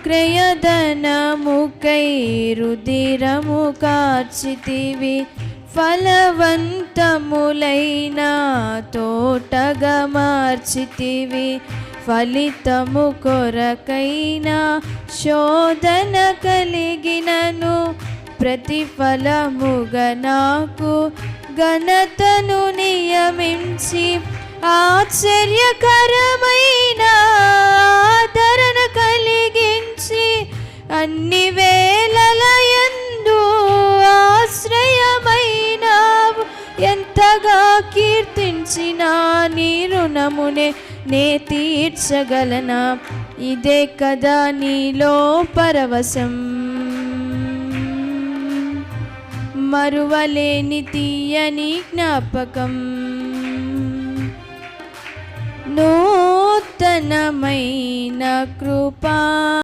క్రయధనముకై రుధిరము కార్చితివి, ఫలవంతములైన తోటగా మార్చితివి. ఫలితము కొరకైన శోధన కలిగినను, ప్రతిఫలముగా నాకు ఘనతను నియమించి, ఆశ్చర్యకరమైన ఆదరణ కలిగించి, అన్ని వేళలయందు ఆశ్రయమైనావు. ఎంతగా కీర్తించినా నీ రుణమునే నే తీర్చగలనా? ఇదే కదా నీలో పరవశం, మరువలేని తీయని జ్ఞాపకం. నూతనమైన కృపా